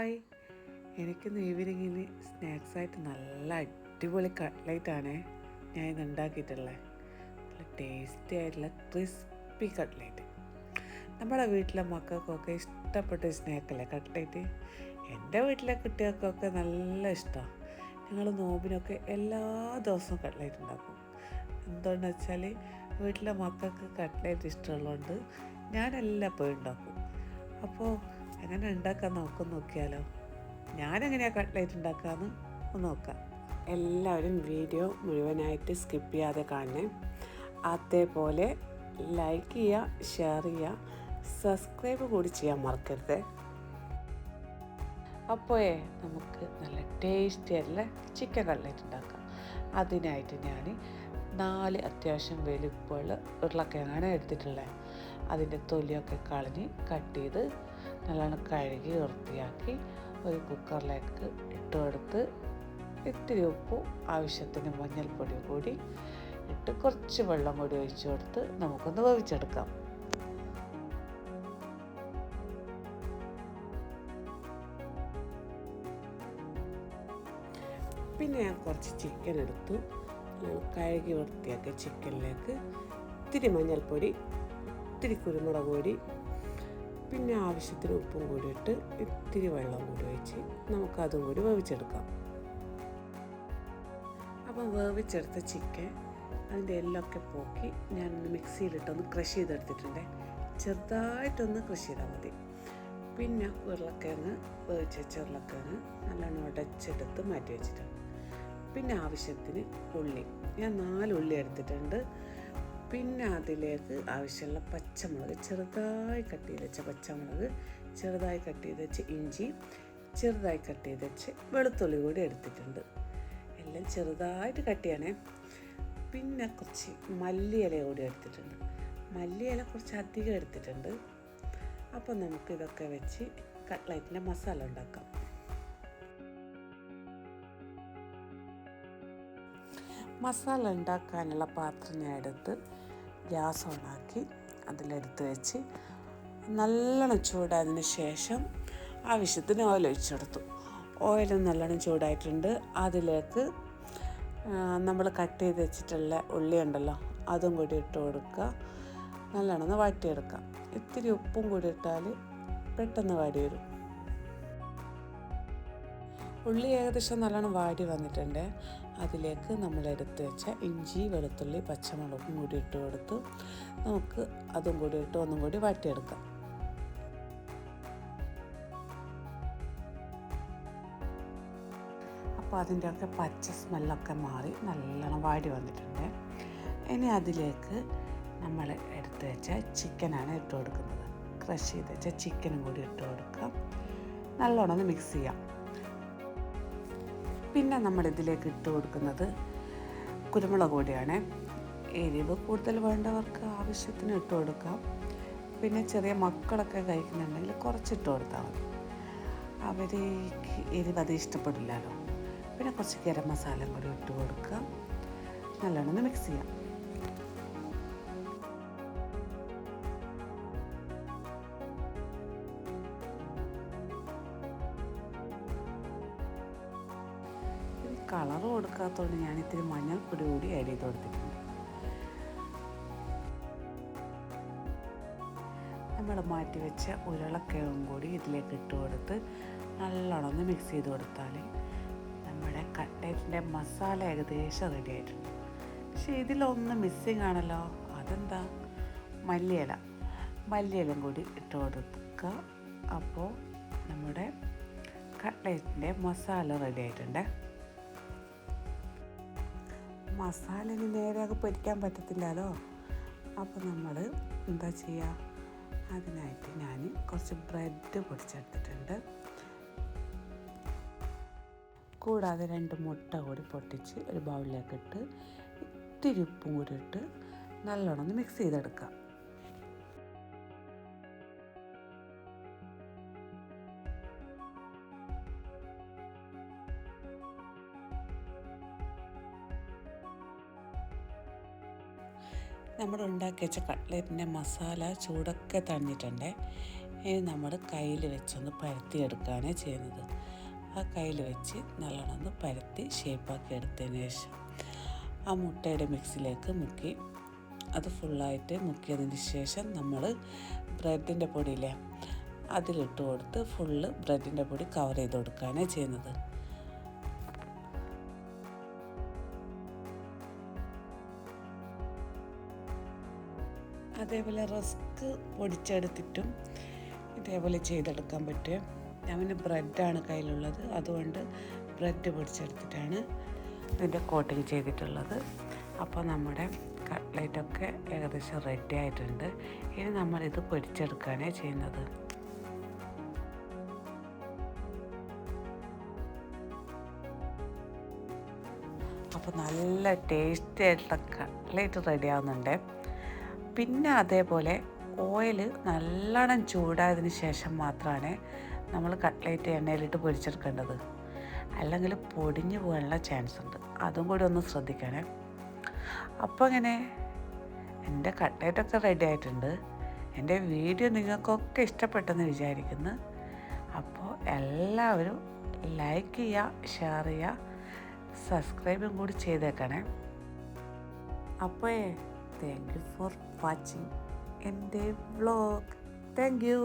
Hi, എനിക്കിന്ന് ഈവനിങ്ങിന് സ്നാക്സായിട്ട് നല്ല അടിപൊളി കട്ട്ലേറ്റാണ് ഞാൻ ഇന്ന് ഉണ്ടാക്കിയിട്ടുള്ളത്. നല്ല ടേസ്റ്റി ആയിട്ടുള്ള ക്രിസ്പി കട്ട്ലേറ്റ്. നമ്മുടെ വീട്ടിലെ മക്കൾക്കൊക്കെ ഇഷ്ടപ്പെട്ട സ്നാക്കല്ലേ കട്ട്ലേറ്റ്. എൻ്റെ വീട്ടിലെ കുട്ടികൾക്കൊക്കെ നല്ല ഇഷ്ടമാണ്. ഞങ്ങൾ നോമ്പിനൊക്കെ എല്ലാ ദിവസവും കട്ട്ലേറ്റ് ഉണ്ടാക്കും. എന്തുകൊണ്ടെന്ന് വെച്ചാൽ വീട്ടിലെ മക്കൾക്ക് കട്ട്ലേറ്റ് ഇഷ്ടമുള്ളതുകൊണ്ട് ഞാനെല്ലാപ്പോഴും ഉണ്ടാക്കും. അപ്പോൾ എങ്ങനെ ഉണ്ടാക്കാൻ നോക്കിയാലോ. ഞാനെങ്ങനെയാണ് കട്ട്ലേറ്റ് ഉണ്ടാക്കാമെന്ന് ഒന്ന് നോക്കാം. എല്ലാവരും വീഡിയോ മുഴുവനായിട്ട് സ്കിപ്പ് ചെയ്യാതെ കാണണേ. അതേപോലെ ലൈക്ക് ചെയ്യുക, ഷെയർ ചെയ്യുക, സബ്സ്ക്രൈബ് കൂടി ചെയ്യാൻ മറക്കരുത്. അപ്പോഴേ നമുക്ക് നല്ല ടേസ്റ്റി ആയിട്ടുള്ള ചിക്കൻ കട്ട്ലേറ്റ് ഉണ്ടാക്കാം. അതിനായിട്ട് ഞാൻ 4 അത്യാവശ്യം വലിപ്പമുള്ള ഉരുളക്കിഴങ്ങാണ് എടുത്തിട്ടുള്ളത്. അതിൻ്റെ തൊലിയൊക്കെ കളഞ്ഞ് കട്ട് ചെയ്ത് നല്ലോണം കഴുകി വൃത്തിയാക്കി ഒരു കുക്കറിലേക്ക് ഇട്ട് കൊടുത്ത് ഇത്തിരി ഉപ്പും ആവശ്യത്തിന് മഞ്ഞൾപ്പൊടി കൂടി ഇട്ട് കുറച്ച് വെള്ളം കൂടി ഒഴിച്ചു കൊടുത്ത് നമുക്കൊന്ന് വേവിച്ചെടുക്കാം. പിന്നെ ഞാൻ കുറച്ച് ചിക്കൻ എടുത്തു. കഴുകി വൃത്തിയാക്കിയ ചിക്കനിലേക്ക് ഇത്തിരി മഞ്ഞൾപ്പൊടി, ഇത്തിരി കുരുമുളക് പൊടി, പിന്നെ ആവശ്യത്തിന് ഉപ്പും കൂടി ഇട്ട് ഇത്തിരി വെള്ളം കൂടി ഒഴിച്ച് നമുക്കതും കൂടി വേവിച്ചെടുക്കാം. അപ്പം വേവിച്ചെടുത്ത ചിക്കൻ അതിൻ്റെ എല്ലൊക്കെ പോക്കി ഞാനൊന്ന് മിക്സിയിലിട്ടൊന്ന് ക്രഷ് ചെയ്തെടുത്തിട്ടുണ്ട്. ചെറുതായിട്ടൊന്ന് ക്രഷ് ചെയ്താൽ മതി. പിന്നെ ഉരുളക്കിഴങ്ങ് വേവിച്ച ഉരുളക്കിഴങ്ങ് നല്ലോണം ഉടച്ചെടുത്ത് മാറ്റി വെച്ചിട്ടുണ്ട്. പിന്നെ ആവശ്യത്തിന് ഉള്ളി, ഞാൻ 4 ഉള്ളി എടുത്തിട്ടുണ്ട്. പിന്നെ അതിലേക്ക് ആവശ്യമുള്ള പച്ചമുളക്, ചെറുതായി കട്ട് ചെയ്ത് വെച്ച പച്ചമുളക്, ചെറുതായി കട്ട് ചെയ്ത് വെച്ച് ഇഞ്ചി, ചെറുതായി കട്ട് ചെയ്ത് വെച്ച് വെളുത്തുള്ളി കൂടി എടുത്തിട്ടുണ്ട്. എല്ലാം ചെറുതായിട്ട് കട്ട് ചെയ്യണേ. പിന്നെ കുറച്ച് മല്ലിയില കൂടി എടുത്തിട്ടുണ്ട്. മല്ലിയില കുറച്ച് അധികം എടുത്തിട്ടുണ്ട്. അപ്പോൾ നമുക്കിതൊക്കെ വെച്ച് കട്ട്ലേറ്റിൻ്റെ മസാല ഉണ്ടാക്കാം. മസാല ഉണ്ടാക്കാനുള്ള പാത്രം ഞാൻ എടുത്ത് ഗ്യാസ് ഓണാക്കി അതിലെടുത്ത് വെച്ച് നല്ലോണം ചൂടായതിന് ശേഷം ആവശ്യത്തിന് ഓയിൽ ഒഴിച്ചെടുത്തു. ഓയിൽ നല്ലോണം ചൂടായിട്ടുണ്ട്. അതിലേക്ക് നമ്മൾ കട്ട് ചെയ്ത് വെച്ചിട്ടുള്ള ഉള്ളി ഉണ്ടല്ലോ അതും കൂടി ഇട്ട് കൊടുക്കുക. നല്ലോണം വാട്ടിയെടുക്കാം. ഇത്തിരി ഉപ്പും കൂടി ഇട്ടാൽ പെട്ടെന്ന് വാടി വരും. ഉള്ളി ഏകദേശം നല്ലോണം വാടി വന്നിട്ടുണ്ട്. അതിലേക്ക് നമ്മൾ എടുത്ത് വെച്ച ഇഞ്ചി, വെളുത്തുള്ളി, പച്ചമുളകും കൂടി ഇട്ട് കൊടുത്ത് നമുക്ക് അതും കൂടി ഇട്ട് ഒന്നും കൂടി വാട്ടിയെടുക്കാം. അപ്പോൾ അതിൻ്റെയൊക്കെ പച്ച സ്മെല്ലൊക്കെ മാറി നല്ലോണം വാടി വന്നിട്ടുണ്ട്. ഇനി അതിലേക്ക് നമ്മൾ എടുത്ത് വെച്ച ചിക്കനാണ് ഇട്ട് കൊടുക്കുന്നത്. ക്രഷ് ചെയ്ത് വെച്ച ചിക്കനും കൂടി ഇട്ട് കൊടുക്കാം. നല്ലോണം ഒന്ന് മിക്സ് ചെയ്യാം. പിന്നെ നമ്മളിതിലേക്ക് ഇട്ട് കൊടുക്കുന്നത് കുരുമുളക് പൊടിയാണ്. എരിവ് കൂടുതൽ വേണ്ടവർക്ക് ആവശ്യത്തിന് ഇട്ട് കൊടുക്കാം. പിന്നെ ചെറിയ മക്കളൊക്കെ കഴിക്കുന്നുണ്ടെങ്കിൽ കുറച്ചിട്ട് കൊടുത്താൽ മതി. അവർക്ക് എരിവ് അത് ഇഷ്ടപ്പെടില്ലല്ലോ. പിന്നെ കുറച്ച് ഗരം മസാല കൂടി ഇട്ട് കൊടുക്കാം. നല്ലോണം ഒന്ന് മിക്സ് ചെയ്യാം. കളർ കൊടുക്കാത്തതുകൊണ്ട് ഞാൻ ഇത്തിരി മഞ്ഞൾപ്പൊടി കൂടി ആഡ് ചെയ്ത് കൊടുത്തിട്ടുണ്ട്. നമ്മൾ മാറ്റി വെച്ച ഉരുളക്കിഴങ്ങും കൂടി ഇതിലേക്ക് ഇട്ട് കൊടുത്ത് നല്ലോണം ഒന്ന് മിക്സ് ചെയ്ത് കൊടുത്താൽ നമ്മുടെ കട്ട്ലേറ്റിൻ്റെ മസാല ഏകദേശം റെഡി ആയിട്ടുണ്ട്. പക്ഷേ ഇതിലൊന്ന് മിസ്സിങ് ആണല്ലോ. അതെന്താ? മല്ലിയിലും കൂടി ഇട്ട് കൊടുക്കുക. അപ്പോൾ നമ്മുടെ കട്ട്ലേറ്റിൻ്റെ മസാല റെഡി ആയിട്ടുണ്ട്. മസാല ഇനി നേരെ പൊരിക്കാൻ പറ്റത്തില്ലല്ലോ. അപ്പോൾ നമ്മൾ എന്താ ചെയ്യുക? അതിനായിട്ട് ഞാൻ കുറച്ച് ബ്രെഡ് പൊടിച്ചെടുത്തിട്ടുണ്ട്. കൂടാതെ 2 മുട്ട കൂടി പൊട്ടിച്ച് ഒരു ബൗളിലേക്ക് ഇട്ട് ഇത്തിരി ഉപ്പും കൂടി ഇട്ട് നല്ലോണം ഒന്ന് മിക്സ് ചെയ്തെടുക്കാം. നമ്മൾ ഉണ്ടാക്കി വെച്ച കട്ട്ലേറ്റിൻ്റെ മസാല ചൂടൊക്കെ തണിഞ്ഞിട്ടുണ്ട്. ഇനി നമ്മൾ കയ്യിൽ വെച്ചൊന്ന് പരത്തിയെടുക്കുകയാണ് ചെയ്യുന്നത്. ആ കയ്യിൽ വെച്ച് നല്ലോണം ഒന്ന് പരത്തി ഷേപ്പാക്കി എടുത്തതിന് ശേഷം ആ മുട്ടയുടെ മിക്സിലേക്ക് മുക്കി അത് ഫുള്ളായിട്ട് മുക്കിയതിന് ശേഷം നമ്മൾ ബ്രെഡിൻ്റെ പൊടിയില്ലേ അതിലിട്ട് കൊടുത്ത് ഫുള്ള് ബ്രെഡിൻ്റെ പൊടി കവർ ചെയ്ത് കൊടുക്കുകയാണ് ചെയ്യുന്നത്. അതേപോലെ റസ്ക് പൊടിച്ചെടുത്തിട്ടും ഇതേപോലെ ചെയ്തെടുക്കാൻ പറ്റും. ഞാൻ പിന്നെ ബ്രെഡാണ് കയ്യിലുള്ളത്, അതുകൊണ്ട് ബ്രെഡ് പൊടിച്ചെടുത്തിട്ടാണ് ഇതിൻ്റെ കോട്ടിങ് ചെയ്തിട്ടുള്ളത്. അപ്പോൾ നമ്മുടെ കട്ട്ലേറ്റൊക്കെ ഏകദേശം റെഡി ആയിട്ടുണ്ട്. ഇനി നമ്മളിത് പൊരിച്ചെടുക്കുകയാണ് ചെയ്യുന്നത്. അപ്പോൾ നല്ല ടേസ്റ്റി ആയിട്ടുള്ള കട്ട്ലേറ്റ് റെഡി ആവുന്നുണ്ട്. പിന്നെ അതേപോലെ ഓയിൽ നല്ലോണം ചൂടായതിന് ശേഷം മാത്രമാണ് നമ്മൾ കട്ട്ലേറ്റ് എണ്ണയിലിട്ട് പൊരിച്ചെടുക്കേണ്ടത്, അല്ലെങ്കിൽ പൊടിഞ്ഞു പോകാനുള്ള ചാൻസ് ഉണ്ട്. അതും കൂടി ഒന്ന് ശ്രദ്ധിക്കണേ. അപ്പോൾ അങ്ങനെ എൻ്റെ കട്ട്ലേറ്റൊക്കെ റെഡി ആയിട്ടുണ്ട്. എൻ്റെ വീഡിയോ നിങ്ങൾക്കൊക്കെ ഇഷ്ടപ്പെട്ടെന്ന് വിചാരിക്കുന്നു. അപ്പോൾ എല്ലാവരും ലൈക്ക് ചെയ്യുക, ഷെയർ ചെയ്യുക, സബ്സ്ക്രൈബും കൂടി ചെയ്തേക്കണേ. അപ്പോൾ താങ്ക് യു ഫോർ വാച്ചിങ് എൻ്റെ വ്ളോഗ്. Thank you.